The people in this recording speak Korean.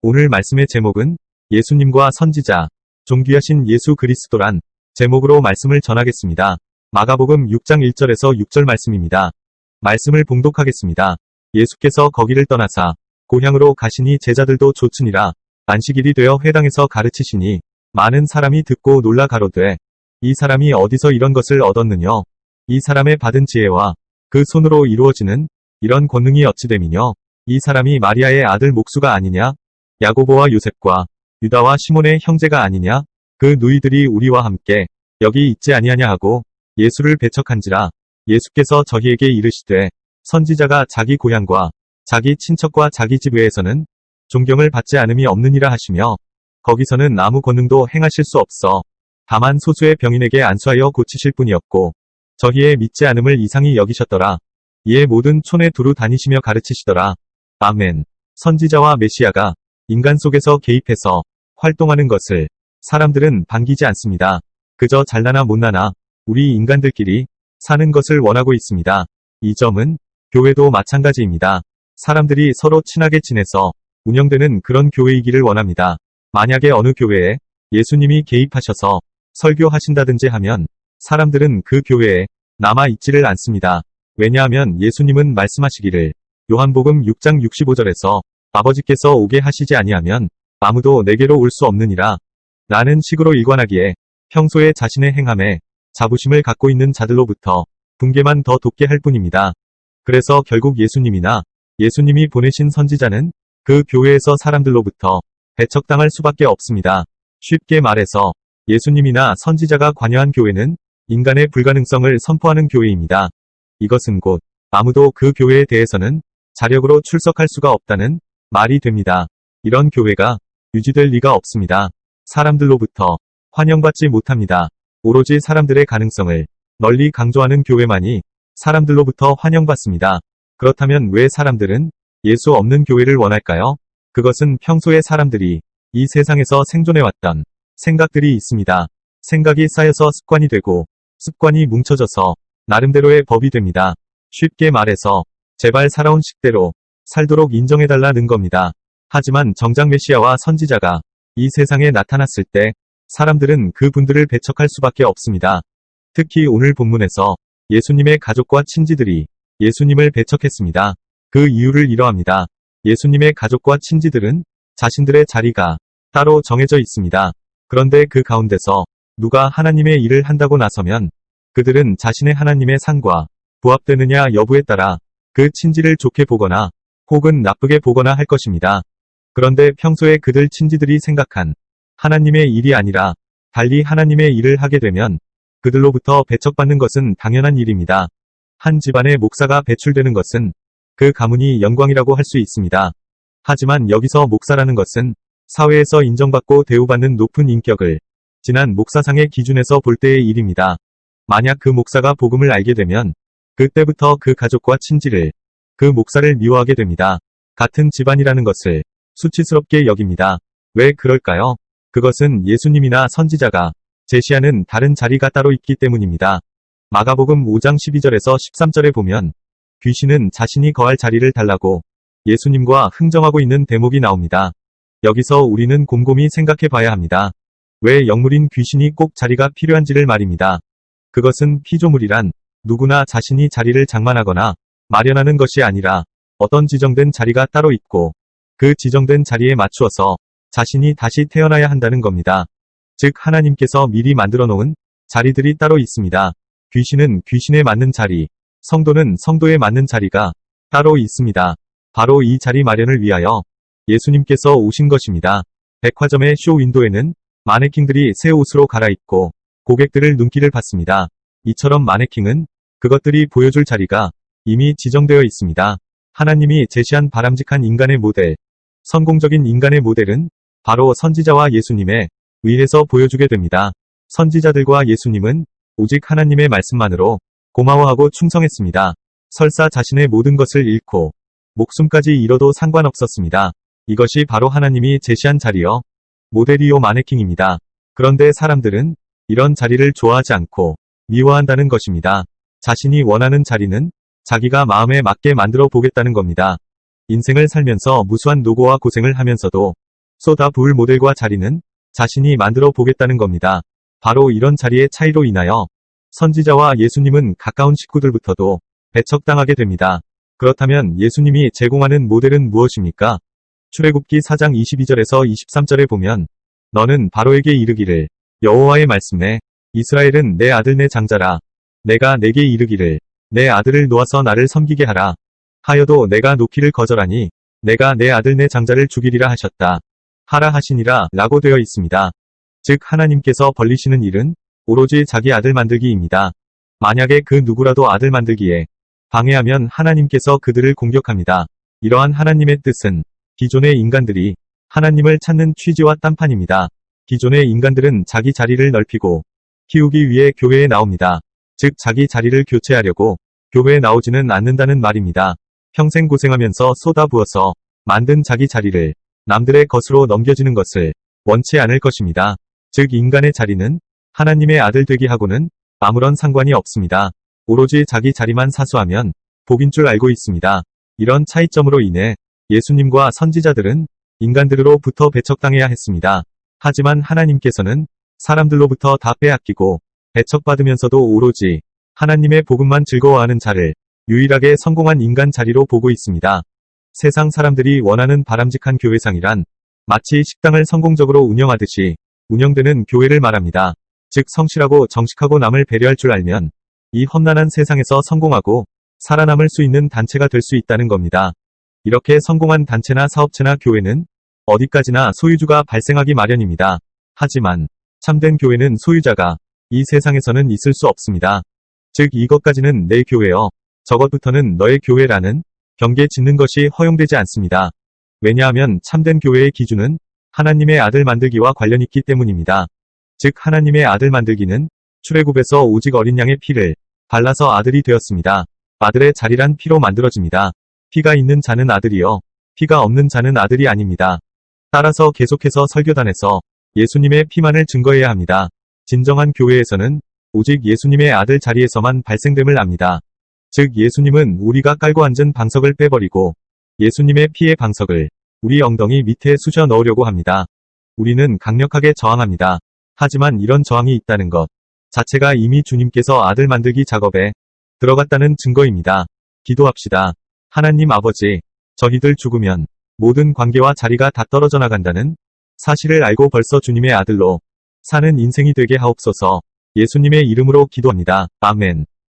오늘 말씀의 제목은 예수님과 선지자, 존귀하신 예수 그리스도란 제목으로 말씀을 전하겠습니다. 마가복음 6장 1절에서 6절 말씀입니다. 말씀을 봉독하겠습니다. 예수께서 거기를 떠나사 고향으로 가시니 제자들도 좇으니라. 안식일이 되어 회당에서 가르치시니 많은 사람이 듣고 놀라 가로되 이 사람이 어디서 이런 것을 얻었느뇨? 이 사람의 받은 지혜와 그 손으로 이루어지는 이런 권능이 어찌 됨이뇨? 이 사람이 마리아의 아들 목수가 아니냐? 야고보와 요셉과 유다와 시몬의 형제가 아니냐? 그 누이들이 우리와 함께 여기 있지 아니하냐 하고 예수를 배척한지라. 예수께서 저희에게 이르시되 선지자가 자기 고향과 자기 친척과 자기 집 외에서는 존경을 받지 않음이 없느니라 하시며 거기서는 아무 권능도 행하실 수 없어 다만 소수의 병인에게 안수하여 고치실 뿐이었고 저희의 믿지 않음을 이상히 여기셨더라. 이에 모든 촌에 두루 다니시며 가르치시더라. 아멘. 선지자와 메시아가 인간 속에서 개입해서 활동하는 것을 사람들은 반기지 않습니다. 그저 잘나나 못나나 우리 인간들끼리 사는 것을 원하고 있습니다. 이 점은 교회도 마찬가지입니다. 사람들이 서로 친하게 지내서 운영되는 그런 교회이기를 원합니다. 만약에 어느 교회에 예수님이 개입하셔서 설교하신다든지 하면 사람들은 그 교회에 남아있지를 않습니다. 왜냐하면 예수님은 말씀하시기를 요한복음 6장 65절에서 아버지께서 오게 하시지 아니하면 아무도 내게로 올 수 없느니라. 라는 식으로 일관하기에 평소에 자신의 행함에 자부심을 갖고 있는 자들로부터 붕괴만 더 돋게 할 뿐입니다. 그래서 결국 예수님이나 예수님이 보내신 선지자는 그 교회에서 사람들로부터 배척당할 수밖에 없습니다. 쉽게 말해서 예수님이나 선지자가 관여한 교회는 인간의 불가능성을 선포하는 교회입니다. 이것은 곧 아무도 그 교회에 대해서는 자력으로 출석할 수가 없다는 말이 됩니다. 이런 교회가 유지될 리가 없습니다. 사람들로부터 환영받지 못합니다. 오로지 사람들의 가능성을 널리 강조하는 교회만이 사람들로부터 환영받습니다. 그렇다면 왜 사람들은 예수 없는 교회를 원할까요? 그것은 평소에 사람들이 이 세상에서 생존해왔던 생각들이 있습니다. 생각이 쌓여서 습관이 되고 습관이 뭉쳐져서 나름대로의 법이 됩니다. 쉽게 말해서 제발 살아온 식대로 살도록 인정해달라는 겁니다. 하지만 정작 메시아와 선지자가 이 세상에 나타났을 때 사람들은 그 분들을 배척할 수밖에 없습니다. 특히 오늘 본문에서 예수님의 가족과 친지들이 예수님을 배척했습니다. 그 이유를 이러합니다. 예수님의 가족과 친지들은 자신들의 자리가 따로 정해져 있습니다. 그런데 그 가운데서 누가 하나님의 일을 한다고 나서면 그들은 자신의 하나님의 상과 부합되느냐 여부에 따라 그 친지를 좋게 보거나 혹은 나쁘게 보거나 할 것입니다. 그런데 평소에 그들 친지들이 생각한 하나님의 일이 아니라 달리 하나님의 일을 하게 되면 그들로부터 배척받는 것은 당연한 일입니다. 한 집안의 목사가 배출되는 것은 그 가문이 영광이라고 할 수 있습니다. 하지만 여기서 목사라는 것은 사회에서 인정받고 대우받는 높은 인격을 지난 목사상의 기준에서 볼 때의 일입니다. 만약 그 목사가 복음을 알게 되면 그때부터 그 가족과 친지를 그 목사를 미워하게 됩니다. 같은 집안이라는 것을 수치스럽게 여깁니다. 왜 그럴까요? 그것은 예수님이나 선지자가 제시하는 다른 자리가 따로 있기 때문입니다. 마가복음 5장 12절에서 13절에 보면 귀신은 자신이 거할 자리를 달라고 예수님과 흥정하고 있는 대목이 나옵니다. 여기서 우리는 곰곰이 생각해 봐야 합니다. 왜 영물인 귀신이 꼭 자리가 필요한지를 말입니다. 그것은 피조물이란 누구나 자신이 자리를 장만하거나 마련하는 것이 아니라 어떤 지정된 자리가 따로 있고 그 지정된 자리에 맞추어서 자신이 다시 태어나야 한다는 겁니다. 즉 하나님께서 미리 만들어 놓은 자리들이 따로 있습니다. 귀신은 귀신에 맞는 자리, 성도는 성도에 맞는 자리가 따로 있습니다. 바로 이 자리 마련을 위하여 예수님께서 오신 것입니다. 백화점의 쇼 윈도에는 마네킹들이 새 옷으로 갈아입고 고객들을 눈길을 받습니다. 이처럼 마네킹은 그것들이 보여줄 자리가 이미 지정되어 있습니다. 하나님이 제시한 바람직한 인간의 모델, 성공적인 인간의 모델은 바로 선지자와 예수님에 의해서 보여주게 됩니다. 선지자들과 예수님은 오직 하나님의 말씀만으로 고마워하고 충성했습니다. 설사 자신의 모든 것을 잃고 목숨까지 잃어도 상관없었습니다. 이것이 바로 하나님이 제시한 자리요. 모델이요 마네킹입니다. 그런데 사람들은 이런 자리를 좋아하지 않고 미워한다는 것입니다. 자신이 원하는 자리는 자기가 마음에 맞게 만들어 보겠다는 겁니다. 인생을 살면서 무수한 노고와 고생을 하면서도 쏟아부을 모델과 자리는 자신이 만들어 보겠다는 겁니다. 바로 이런 자리의 차이로 인하여 선지자와 예수님은 가까운 식구들부터도 배척당하게 됩니다. 그렇다면 예수님이 제공하는 모델은 무엇입니까? 출애굽기 4장 22절에서 23절에 보면 너는 바로에게 이르기를 여호와의 말씀에 이스라엘은 내 아들 내 장자라. 내가 내게 이르기를 내 아들을 놓아서 나를 섬기게 하라. 하여도 내가 놓기를 거절하니 내가 내 아들 내 장자를 죽이리라 하셨다. 하라 하시니라 라고 되어 있습니다. 즉 하나님께서 벌리시는 일은 오로지 자기 아들 만들기입니다. 만약에 그 누구라도 아들 만들기에 방해하면 하나님께서 그들을 공격합니다. 이러한 하나님의 뜻은 기존의 인간들이 하나님을 찾는 취지와 딴판입니다. 기존의 인간들은 자기 자리를 넓히고 키우기 위해 교회에 나옵니다. 즉 자기 자리를 교체하려고 교회에 나오지는 않는다는 말입니다. 평생 고생하면서 쏟아부어서 만든 자기 자리를 남들의 것으로 넘겨지는 것을 원치 않을 것입니다. 즉 인간의 자리는 하나님의 아들 되기 하고는 아무런 상관이 없습니다. 오로지 자기 자리만 사수하면 복인 줄 알고 있습니다. 이런 차이점으로 인해 예수님과 선지자들은 인간들로부터 배척당해야 했습니다. 하지만 하나님께서는 사람들로부터 다 빼앗기고 배척받으면서도 오로지 하나님의 복음만 즐거워하는 자를 유일하게 성공한 인간 자리로 보고 있습니다. 세상 사람들이 원하는 바람직한 교회상이란 마치 식당을 성공적으로 운영하듯이 운영되는 교회를 말합니다. 즉 성실하고 정직하고 남을 배려할 줄 알면 이 험난한 세상에서 성공하고 살아남을 수 있는 단체가 될 수 있다는 겁니다. 이렇게 성공한 단체나 사업체나 교회는 어디까지나 소유주가 발생하기 마련입니다. 하지만 참된 교회는 소유자가 이 세상에서는 있을 수 없습니다. 즉 이것까지는 내 교회여 저것부터는 너의 교회라는 경계 짓는 것이 허용되지 않습니다. 왜냐하면 참된 교회의 기준은 하나님의 아들 만들기와 관련 있기 때문입니다. 즉 하나님의 아들 만들기는 출애굽에서 오직 어린 양의 피를 발라서 아들이 되었습니다. 아들의 자리란 피로 만들어집니다. 피가 있는 자는 아들이요 피가 없는 자는 아들이 아닙니다. 따라서 계속해서 설교단에서 예수님의 피만을 증거해야 합니다. 진정한 교회에서는 오직 예수님의 아들 자리에서만 발생됨을 압니다. 즉 예수님은 우리가 깔고 앉은 방석을 빼버리고 예수님의 피의 방석을 우리 엉덩이 밑에 쑤셔 넣으려고 합니다. 우리는 강력하게 저항합니다. 하지만 이런 저항이 있다는 것 자체가 이미 주님께서 아들 만들기 작업에 들어갔다는 증거입니다. 기도합시다. 하나님 아버지, 저희들 죽으면 모든 관계와 자리가 다 떨어져 나간다는 사실을 알고 벌써 주님의 아들로 사는 인생이 되게 하옵소서. 예수님의 이름으로 기도합니다. 아멘.